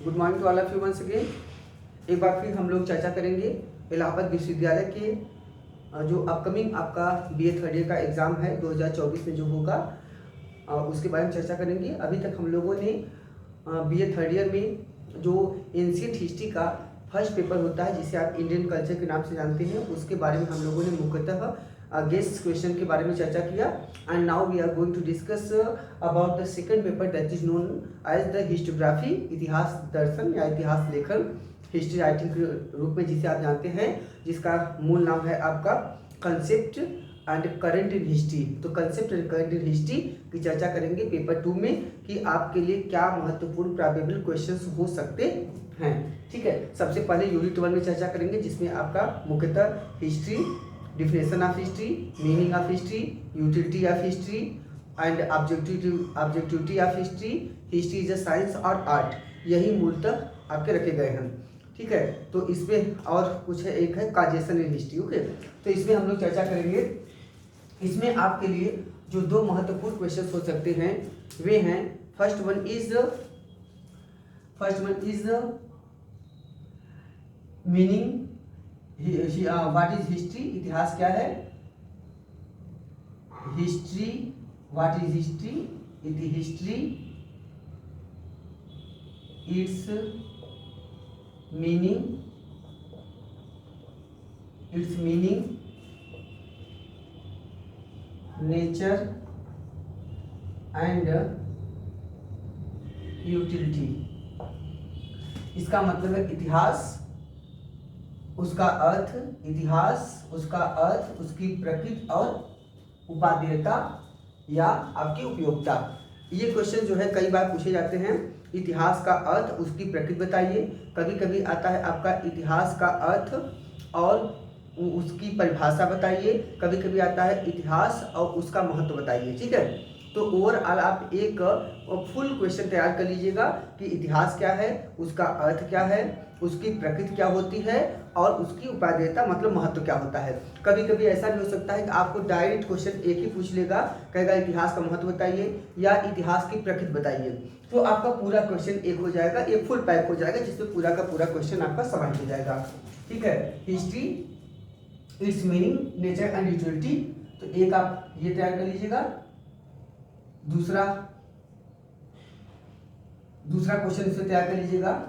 Good morning to all of you once again. एक बार फिर हम लोग चर्चा करेंगे इलाहाबाद विश्वविद्यालय के जो अपकमिंग आपका बीए थर्ड ईयर का एग्ज़ाम है 2024 में जो होगा उसके बारे में चर्चा करेंगे। अभी तक हम लोगों ने बीए थर्ड ईयर में जो एंशिएंट हिस्ट्री का फर्स्ट पेपर होता है जिसे आप इंडियन कल्चर के नाम से जानते हैं उसके बारे में हम लोगों ने मुख्यतः गेस्ट क्वेश्चन के बारे में चर्चा किया। And now we are going to discuss about the second paper that is known as the historiography, इतिहास दर्शन या इतिहास लेखन, हिस्ट्री राइटिंग के रूप में जिसे आप जानते हैं, जिसका मूल नाम है आपका concept and current in history. तो concept and current in history की चर्चा करेंगे पेपर 2 में कि आपके लिए क्या महत्वपूर्ण प्रोबेबल क्वेश्चंस हो सकते हैं। ठीक है, सबसे पहले यूनिट 1 में चर्चा करेंगे जिसमें आपका मुख्यतः history, definition of history, meaning of history, utility of history and objectivity of history, history is a science और आर्ट, यही मूलतः आपके रखे गए हैं। ठीक है, तो इसमें और कुछ है, एक है काजेशन इन हिस्ट्री। ओके, तो इसमें हम लोग चर्चा करेंगे। इसमें आपके लिए जो दो महत्वपूर्ण क्वेश्चन हो सकते हैं वे हैं, first one is meaning, what is history, इतिहास क्या है, history, what is history, history, it's meaning, nature and utility. इसका मतलब है इतिहास, उसका अर्थ, इतिहास उसका अर्थ, उसकी प्रकृति और उपादेयता या आपकी उपयोगिता। ये क्वेश्चन जो है कई बार पूछे जाते हैं। इतिहास का अर्थ, उसकी प्रकृति बताइए। कभी कभी आता है आपका इतिहास का अर्थ और उसकी परिभाषा बताइए। कभी कभी आता है इतिहास और उसका महत्व बताइए। ठीक है, तो ओवरऑल आप एक फुल क्वेश्चन तैयार कर लीजिएगा कि इतिहास क्या है, उसका अर्थ क्या है, उसकी प्रकृति क्या होती है और उसकी उपादेयता मतलब महत्व क्या होता है। कभी कभी ऐसा भी हो सकता है कि आपको डायरेक्ट क्वेश्चन एक ही पूछ लेगा, कहेगा इतिहास का महत्व बताइए या इतिहास की प्रकृति बताइए, तो आपका पूरा क्वेश्चन एक हो जाएगा, एक फुल पैक हो जाएगा जिसमें पूरा का पूरा क्वेश्चन आपका समाहित हो जाएगा। ठीक है, history, it's meaning, nature and utility, तो एक आप ये तैयार कर लीजिएगा। दूसरा क्वेश्चन इसे तैयार कर लीजिएगा,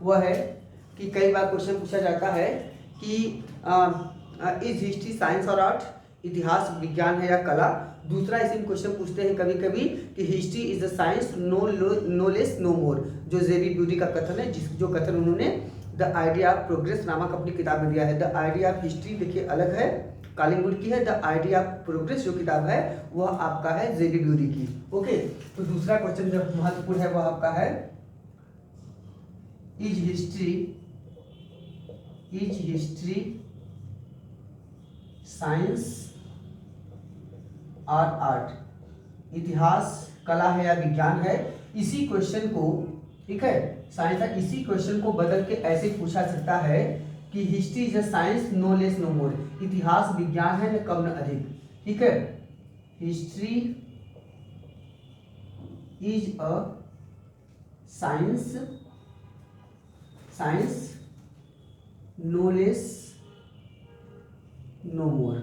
वह है कि कई बार क्वेश्चन पूछा जाता है कि इज हिस्ट्री साइंस और आर्ट, इतिहास विज्ञान है या कला। दूसरा इसी क्वेश्चन पूछते हैं कभी कभी कि history is a science, no less no more, जो जेबी ब्यूटी का कथन है, जो कथन उन्होंने द आइडिया ऑफ प्रोग्रेस नामक अपनी किताब में दिया है। द आइडिया ऑफ हिस्ट्री देखिए अलग है, कालिंगवुड की है। द आइडिया ऑफ प्रोग्रेस जो किताब है वह आपका है जेबी ब्यूटी की। ओके, तो दूसरा क्वेश्चन जो महत्वपूर्ण है वह आपका है इज हिस्ट्री साइंस और आर्ट, इतिहास कला है या विज्ञान है। इसी क्वेश्चन को, ठीक है, साइंस, इसी क्वेश्चन को बदल के ऐसे पूछा सकता है कि history is a science, no less no more, इतिहास विज्ञान है न कम न अधिक। ठीक है, history is a science no less no more,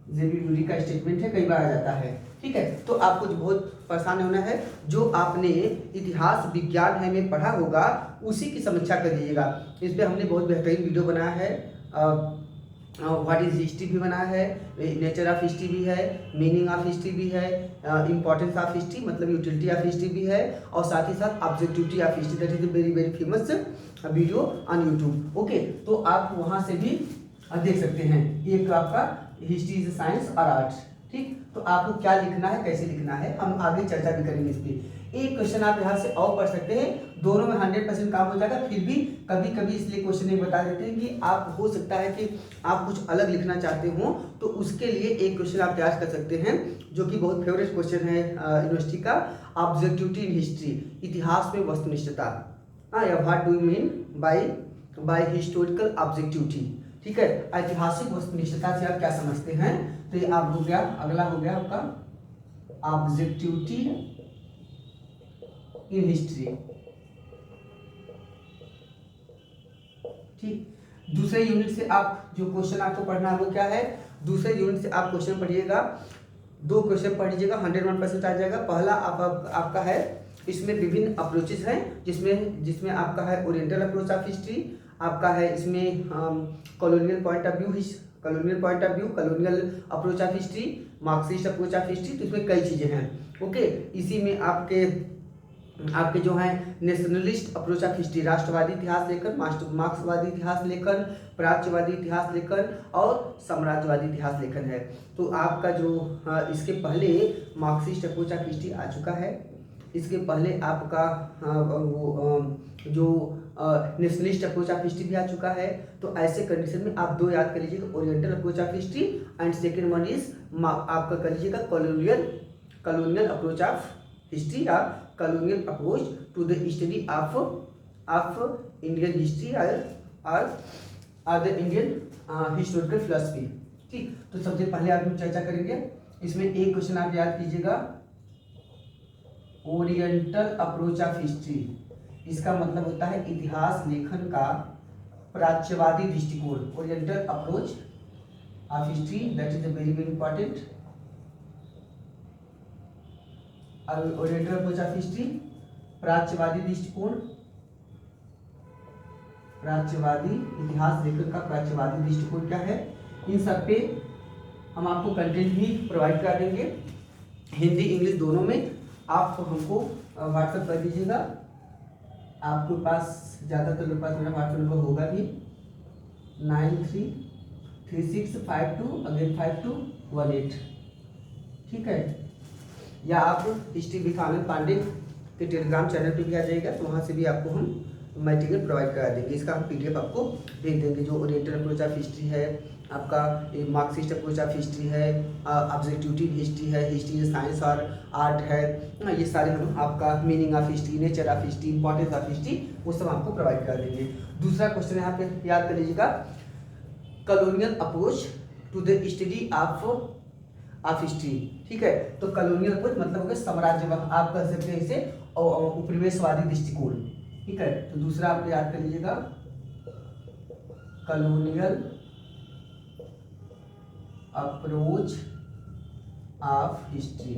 J B Bury का स्टेटमेंट है, कई बार आ जाता है। ठीक है, तो आपको जो बहुत परेशान होना है, जो आपने इतिहास विज्ञान है में पढ़ा होगा उसी की समीक्षा कर लीजिएगा। इस पर हमने बहुत बेहतरीन वीडियो बनाया है, व्हाट इज हिस्ट्री भी बनाया है, नेचर ऑफ हिस्ट्री भी है, मीनिंग ऑफ हिस्ट्री भी है, इंपॉर्टेंस ऑफ हिस्ट्री मतलब यूटिलिटी ऑफ हिस्ट्री भी है, और साथ ही साथ objectivity of history, that is very very famous video on YouTube. Okay, तो आप वहाँ से भी देख सकते हैं। एक आपका हिस्ट्री इज साइंस और आर्ट। ठीक, तो आपको क्या लिखना है, कैसे लिखना है, हम आगे चर्चा भी करेंगे इस पे। एक क्वेश्चन आप यहाँ से और पढ़ सकते हैं, दोनों में 100% काम हो जाएगा। फिर भी कभी कभी इसलिए क्वेश्चन एक बता देते हैं कि आप, हो सकता है कि आप कुछ अलग लिखना चाहते हो, तो उसके लिए एक क्वेश्चन आप तैयार कर सकते हैं जो कि बहुत फेवरेट क्वेश्चन है यूनिवर्सिटी का, ऑब्जेक्टिविटी इन हिस्ट्री, इतिहास में वस्तुनिष्ठता, या what do you mean by historical objectivity. ठीक है, ऐतिहासिक वस्तुनिष्ठता से आप क्या समझते हैं, तो ये आप हो गया, अगला हो गया आपका ऑब्जेक्टिविटी इन हिस्ट्री। ठीक, दूसरे यूनिट से आप जो क्वेश्चन आपको पढ़ना है वो क्या है, दूसरे यूनिट से आप क्वेश्चन पढ़िएगा, 2 क्वेश्चन पढ़ लीजिएगा, 101% आ जाएगा। पहला आपका है, इसमें विभिन्न अप्रोचेस हैं, जिसमें आपका है ओरिएंटल अप्रोच ऑफ हिस्ट्री, आपका है इसमें colonial point of view, colonial approach of history, Marxist approach of history. तो इसमें कई चीज़ें हैं। ओके, इसी में आपके जो है नेशनलिस्ट अप्रोच ऑफ हिस्ट्री, राष्ट्रवादी इतिहास लेकर, मार्क्सवादी इतिहास लेकर, प्राच्यवादी इतिहास लेकर और साम्राज्यवादी इतिहास लेकर है। तो आपका जो इसके पहले मार्क्सिस्ट अप्रोच ऑफ हिस्ट्री आ चुका है, इसके पहले आपका जो नेशनलिस्ट अप्रोच ऑफ हिस्ट्री भी आ चुका है। तो ऐसे कंडीशन में आप 2 याद कर लीजिएगा, oriental approach of history and second one is आपका कर लीजिएगा कॉलोनियल अप्रोच ऑफ हिस्ट्री या colonial approach to the study of Indian history और द इंडियन हिस्टोरिकल फिलोसफी। ठीक, तो सबसे पहले आप हम चर्चा करेंगे, इसमें एक क्वेश्चन आप याद कीजिएगा, ओरिएंटल अप्रोच ऑफ हिस्ट्री, इसका मतलब होता है इतिहास लेखन का प्राच्यवादी दृष्टिकोण। Oriental approach of history, that is very very important. Oriental approach of history, प्राच्यवादी दृष्टिकोण, प्राच्यवादी इतिहास लेखन का प्राच्यवादी दृष्टिकोण क्या है, इन सब पे हम आपको कंटेंट भी प्रोवाइड करा देंगे, हिंदी इंग्लिश दोनों में। आप हमको व्हाट्सएप कर दीजिएगा, आपके पास ज़्यादातर लोग पास मेरा व्हाट्सएप नंबर होगा भी, 933652 ठीक है। या आप हिस्ट्री विद आनंद पांडे के टेलीग्राम चैनल पे भी आ जाएगा, तो वहाँ से भी आपको हम मटेरियल प्रोवाइड करा देंगे। इसका हम PDF आपको भेज देंगे। जो ओरिएंटल अप्रोच ऑफ हिस्ट्री है, आपका मार्क्सिस्ट अप्रोच ऑफ हिस्ट्री है, ऑब्जेक्टिव हिस्ट्री है, हिस्ट्री साइंस और आर्ट है, ये सारे हम आपका meaning of history, nature of history, importance of history, वो सब आपको प्रोवाइड करा देंगे। दूसरा क्वेश्चन यहाँ पे याद कर लीजिएगा, colonial approach to the study of history. ठीक है, तो कॉलोनियल अप्रोच मतलब हो गया साम्राज्यवाद, आप कह सकते हैं इसे उपनिवेशवादी दृष्टिकोण। ठीक है, तो दूसरा आप याद कर लीजिएगा, कॉलोनियल अप्रोच ऑफ हिस्ट्री।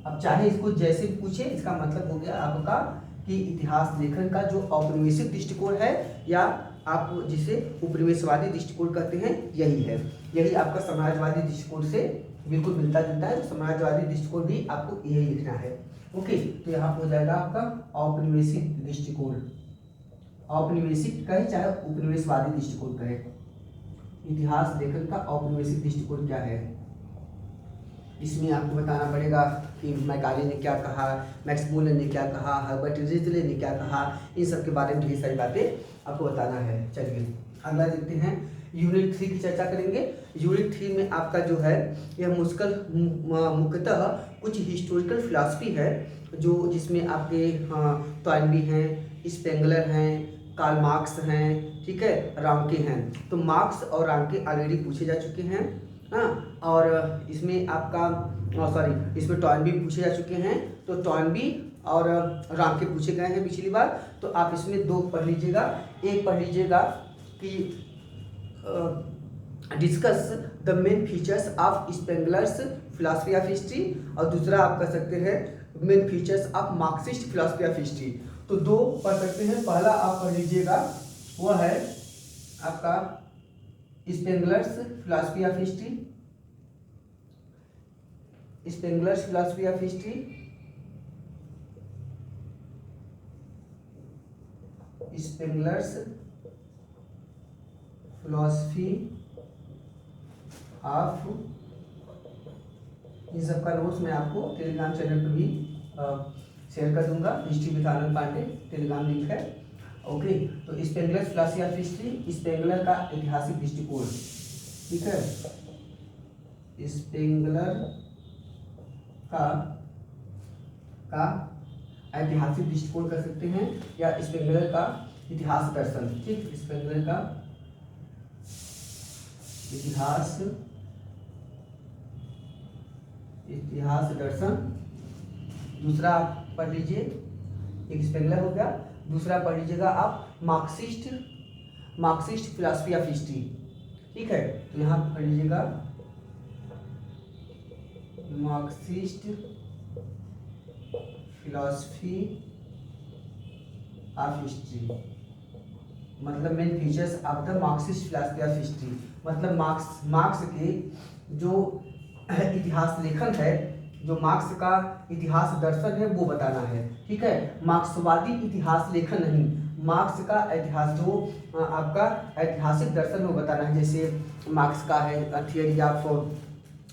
अब चाहे इसको जैसे पूछे, इसका मतलब हो गया आपका कि इतिहास लेखन का जो औपनिवेशिक दृष्टिकोण है, या आप जिसे उपनिवेशवादी दृष्टिकोण कहते हैं, यही है। यही आपका समाजवादी दृष्टिकोण से बिल्कुल मिलता जुलता है। समाजवादी दृष्टिकोण भी आपको यही लिखना है। ओके, तो यहाँ पर हो जाएगा आपका औपनिवेशिक दृष्टिकोण, औपनिवेशिक कहे चाहे उपनिवेशवादी दृष्टिकोण कहे, इतिहास लेखन का औपनिवेशिक दृष्टिकोण क्या है। इसमें आपको बताना पड़ेगा कि मैकाले ने क्या कहा, मैक्स मूलर ने क्या कहा, हर्बर्ट रिजले ने क्या कहा, इन सब के बारे में ढेर सारी बातें आपको बताना है। चलिए अगला देखते हैं, यूनिट 3 की चर्चा करेंगे। यूनिट 3 में आपका जो है यह मुख्यतः कुछ हिस्टोरिकल फिलॉसफी है, जो जिसमें आपके टॉयनबी हैं, स्पेंगलर हैं, कार्ल मार्क्स हैं, ठीक है, रांके हैं। तो मार्क्स और रांके ऑलरेडी पूछे जा चुके हैं, हाँ, और इसमें आपका इसमें टॉयनबी पूछे जा चुके हैं। तो टॉयनबी और रांके पूछे गए हैं पिछली बार। तो आप इसमें 2 पढ़ लीजिएगा। एक पढ़ लीजिएगा कि discuss the main features of Spengler's philosophy of history, और दूसरा आप कह सकते हैं main features of Marxist philosophy of history. तो 2 पढ़ सकते हैं। पहला आप पढ़ लीजिएगा, वो है आपका Spengler's philosophy of history, Spengler's philosophy of history, Spengler's philosophy of, इन सब का नोट्स मैं आपको टेलीग्राम चैनल पर भी शेयर कर दूंगा। History with Anand Pandey Telegram link है। ओके, तो Spengler's philosophy of history, Spengler का ऐतिहासिक दृष्टिकोण, ठीक है, स्पेंगलर का ऐतिहासिक दृष्टिकोण कर सकते हैं, या स्पेंगलर का इतिहास दर्शन। ठीक, स्पेंगलर का इतिहास दर्शन, दूसरा आप पढ़ लीजिए, एक स्पेंगलर हो गया। दूसरा पढ़ लीजिएगा आप मार्क्सिस्ट फिलॉसफी ऑफ हिस्ट्री, ठीक है। तो यहाँ पढ़ लीजिएगा मार्क्सिस्ट फिलॉसफी ऑफ हिस्ट्री, मतलब main features of the Marxist philosophy of history, मतलब मार्क्स के जो इतिहास लेखन है, जो मार्क्स का इतिहास दर्शन है वो बताना है, ठीक है। मार्क्सवादी इतिहास लेखन नहीं, मार्क्स का इतिहास जो आपका ऐतिहासिक दर्शन वो बताना है। जैसे मार्क्स का है थियरी ऑफ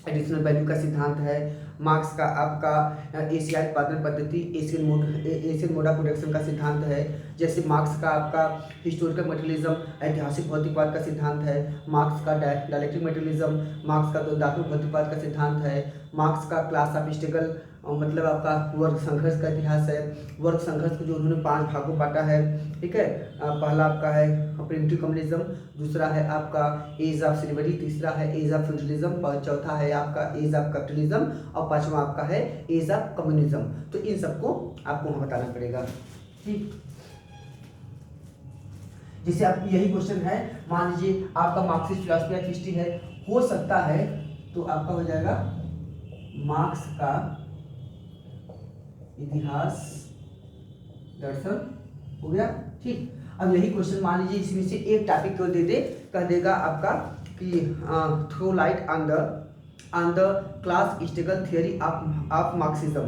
एडिशनल वैल्यू का सिद्धांत है, मार्क्स का आपका एशियाई उत्पादन पद्धति एशियन मोड ऑफ प्रोडक्शन का सिद्धांत है। जैसे मार्क्स का आपका हिस्टोरिकल मटेरियलिज्म ऐतिहासिक भौतिकवाद का सिद्धांत है, मार्क्स का डायलेक्टिक मटेरियलिज्म, मार्क्स का द्वंद्वात्मक भौतिकवाद का सिद्धांत है, मार्क्स का क्लास ऑफ स्ट्रगल मतलब आपका वर्ग संघर्ष का इतिहास है। वर्ग संघर्ष को जो उन्होंने 5 भागों बांटा है, ठीक है। पहला आपका है प्रिमिटिव कम्युनिज्म, दूसरा है आपका एज ऑफ स्लेवरी, तीसरा है एज ऑफ फ्यूडलिज्म, चौथा है आपका एज ऑफ कैपिटलिज्म और पांचवा आपका है एज ऑफ कम्युनिज्म। तो इन सबको आपको वहाँ बताना पड़ेगा, ठीक। जैसे आप यही क्वेश्चन है, मान लीजिए आपका मार्क्सिस्ट फिलॉसफी ऑफ हिस्ट्री है, हो सकता है तो आपका हो जाएगा मार्क्स का इतिहास दर्शन, हो गया, ठीक। अब यही क्वेश्चन मान लीजिए इसमें से एक टॉपिक को दे दे, कह देगा आपका कि throw light on the class struggle theory of Marxism.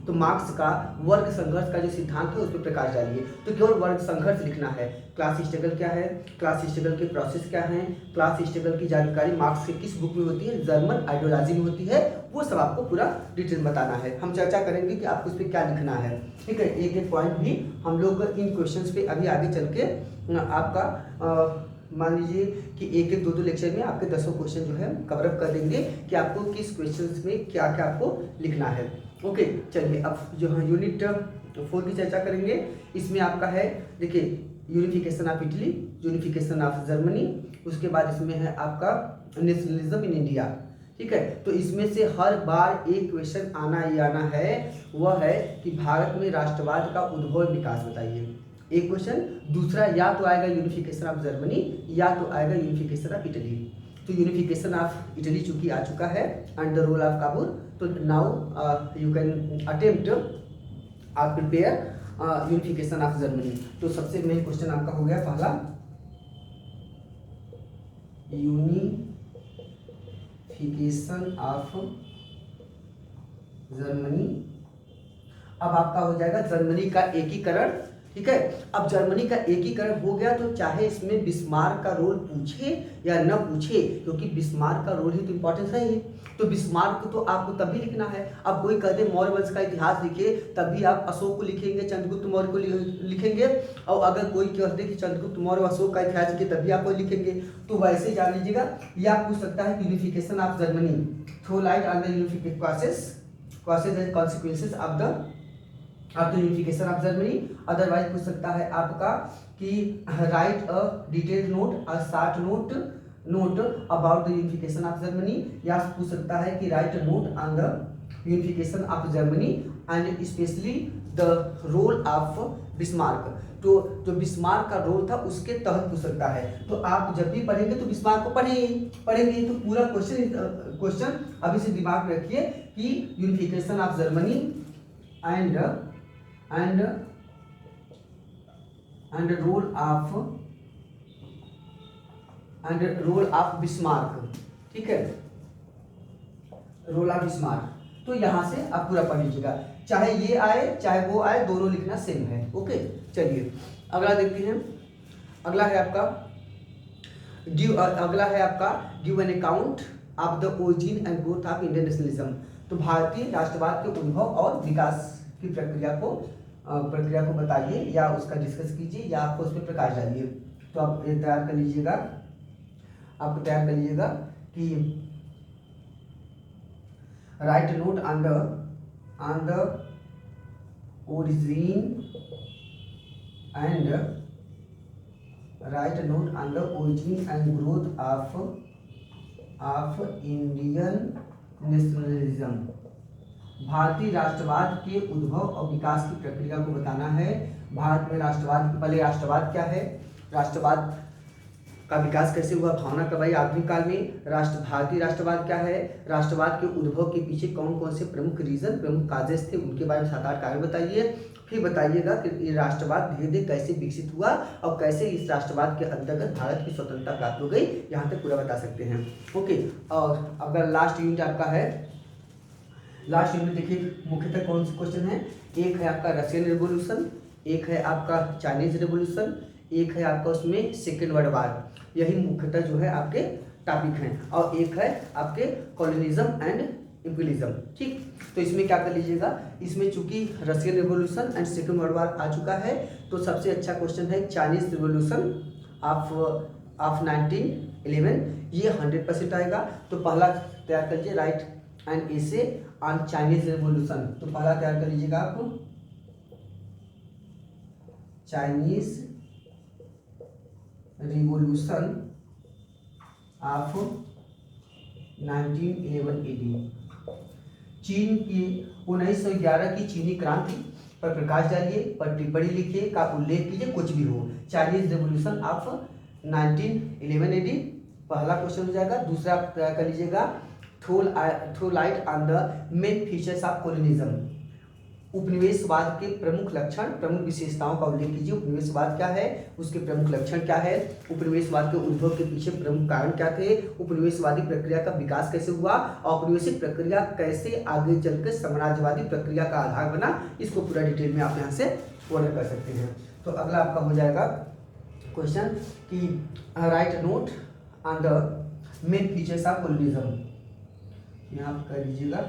तो मार्क्स का वर्ग संघर्ष का जो सिद्धांत है उस पर प्रकाश डालिए। तो केवल वर्ग संघर्ष लिखना है, क्लास स्ट्रगल क्या है, क्लास स्ट्रगल के प्रोसेस क्या है, क्लास स्ट्रगल की जानकारी मार्क्स के किस बुक में होती है, जर्मन आइडियोलॉजी में होती है, वो सब आपको पूरा डिटेल बताना है। हम चर्चा करेंगे कि आपको इस पर क्या लिखना है, ठीक है। एक एक पॉइंट भी हम लोग इन क्वेश्चंस पे अभी आगे चल के आपका मान लीजिए कि एक एक दो दो लेक्चर में आपके 10 क्वेश्चन जो है कवर अप कर देंगे कि आपको किस क्वेश्चंस में क्या क्या आपको लिखना है। ओके, चलिए अब जो है यूनिट 4 की चर्चा करेंगे। इसमें आपका है, देखिए, unification of Italy, unification of Germany, उसके बाद इसमें है आपका नेशनलिज्म इन इंडिया, ठीक है। तो इसमें से हर बार एक क्वेश्चन आना ही आना है, वह है कि भारत में राष्ट्रवाद का उद्भव विकास बताइए, एक क्वेश्चन। दूसरा या तो आएगा यूनिफिकेशन ऑफ जर्मनी या तो आएगा यूनिफिकेशन ऑफ इटली। तो यूनिफिकेशन ऑफ इटली चूंकि आ चुका है and the role of Cavour, तो नाउ यू कैन अटेम्प्ट आप प्रिपेयर यूनिफिकेशन ऑफ जर्मनी। तो सबसे मेन क्वेश्चन आपका हो गया पहला, यूनिफिकेशन ऑफ जर्मनी। अब आपका हो जाएगा जर्मनी का एकीकरण, ठीक है। अब जर्मनी का एकीकरण हो गया तो चाहे इसमें बिस्मार्क का रोल पूछे या न पूछे, क्योंकि बिस्मार्क का रोल ही तो इम्पोर्टेंस है ही, तो बिस्मार्क को तो आपको तभी लिखना है। अब कोई कहते मौर्य वंश का इतिहास लिखे, तभी आप अशोक को लिखेंगे, चंद्रगुप्त मौर्य को लिखेंगे, और अगर कोई कहते कि चंद्रगुप्त मौर्य अशोक का इतिहास लिखे तभी आप लिखेंगे। तो वैसे जान लीजिएगा, या पूछ सकता है unification of Germany, throw light on the unification causes and consequences of the unification of Germany. Otherwise पूछ सकता है आपका कि write a detailed note, a short note about the unification of Germany, या पूछ सकता है कि write a note on the unification of Germany and specially the role of Bismarck. तो जो बिस्मार्क का रोल था उसके तहत पूछ सकता है। तो आप जब भी पढ़ेंगे तो बिस्मार्क को पढ़ेंगे। तो पूरा क्वेश्चन अभी से दिमाग में रखिए कि unification of Germany and role of Bismarck, ठीक है, रोल ऑफ बिस्मार्क। तो यहां से आप पूरा पढ़ लीजिएगा, चाहे ये आए चाहे वो आए, दोनों लिखना सेम है। ओके, चलिए अगला देखते हैं। अगला है आपका give an account of the origin and growth of Indian nationalism. तो भारतीय राष्ट्रवाद के उद्भव और विकास की प्रक्रिया को बताइए, या उसका डिस्कस कीजिए, या आपको उस पर प्रकाश डालिए। तो आप ये तैयार कर लीजिएगा, कि right note on the origin and growth of Indian nationalism. भारतीय राष्ट्रवाद के उद्भव और विकास की प्रक्रिया को बताना है। भारत में राष्ट्रवाद, पहले राष्ट्रवाद क्या है, राष्ट्रवाद का विकास कैसे हुआ, भावना कब आई आधुनिक काल में, भारतीय राष्ट्रवाद क्या है, राष्ट्रवाद के उद्भव के पीछे कौन कौन से प्रमुख रीजन, प्रमुख काजेस थे, उनके बारे में 7-8 कारण बताइए। फिर बताइएगा कि ये राष्ट्रवाद धीरे धीरे कैसे विकसित हुआ और कैसे इस राष्ट्रवाद के अंतर्गत भारत की स्वतंत्रता प्राप्त हो गई, यहाँ तक पूरा बता सकते हैं। ओके, और अगर लास्ट यूनिट आपका है, लास्ट यूनिट देखिए मुख्यतः कौन से क्वेश्चन है, एक है आपका रशियन रेवोल्यूशन, एक है आपका चाइनीज रेवोल्यूशन, एक है आपका उसमें सेकेंड वर्ल्ड वार, यही मुख्यतः जो है आपके टॉपिक हैं, और एक है आपके कॉलोनिज्म एंड इम्पीरियलिज्म। ठीक, तो इसमें क्या कर लीजिएगा, इसमें चूंकि Russian revolution and second world war आ चुका है, तो सबसे अच्छा क्वेश्चन है चाइनीज रेवोल्यूशन ऑफ 1911, ये 100% आएगा। तो पहला तैयार कर लीजिए, right and essay on Chinese revolution, तो पहला तैयार कर लीजिएगा आप चाइनीज रिवॉल्यूशन ऑफ 1911 AD। चीन की 1911 की चीनी क्रांति पर प्रकाश डालिए, पर टिप्पणी लिखिए, का उल्लेख कीजिए, कुछ भी हो। चाइनीज रिवॉल्यूशन ऑफ 1911 AD पहला क्वेश्चन हो जाएगा। दूसरा आप तैयार कर लीजिएगा, throw light on the main features of colonialism, उपनिवेशवाद के प्रमुख लक्षण, प्रमुख विशेषताओं का उल्लेख कीजिए। उपनिवेशवाद क्या है, उसके प्रमुख लक्षण क्या है, उपनिवेशवाद के उद्भव के पीछे प्रमुख कारण क्या थे, उपनिवेशवादी प्रक्रिया का विकास कैसे हुआ, औपनिवेशिक प्रक्रिया कैसे आगे चलकर साम्राज्यवादी प्रक्रिया का आधार बना, इसको पूरा डिटेल में आप यहाँ से वर्णन कर सकते हैं। तो अगला आपका हो जाएगा क्वेश्चन कि right note on the main features of colonialism, यहाँ आप कर लीजिएगा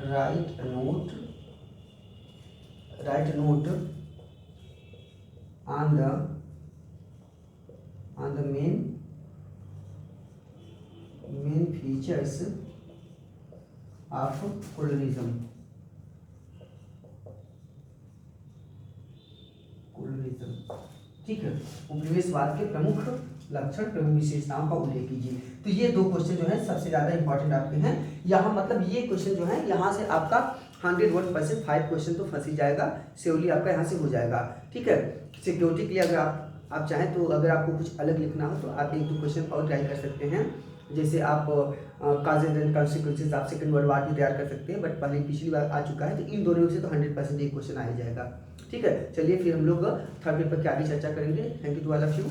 right note on the main features of colonialism। ठीक है, उपनिवेशवाद के प्रमुख लक्षण, प्रमुख विशेषताओं का उल्लेख कीजिए। तो ये दो क्वेश्चन जो है सबसे ज्यादा इंपॉर्टेंट आपके हैं यहाँ, मतलब ये क्वेश्चन जो है यहाँ से आपका 101% 5 क्वेश्चन तो फंस ही जाएगा, श्योरली आपका यहाँ से हो जाएगा। ठीक है, सिक्योरिटी के लिए अगर आप चाहें तो अगर आपको कुछ अलग लिखना हो तो आप 1-2 क्वेश्चन और ट्राई कर सकते हैं, जैसे आप काजेज एंड कॉन्सिक्वेंसेज आप सेकंड वर्ल्ड वार भी तैयार कर सकते हैं, बट पहले पिछली बार आ चुका है, तो इन दोनों से तो 100% एक क्वेश्चन आ ही जाएगा। ठीक है, चलिए फिर हम लोग थर्ड पेपर की आगे चर्चा करेंगे। Thank you to all of you.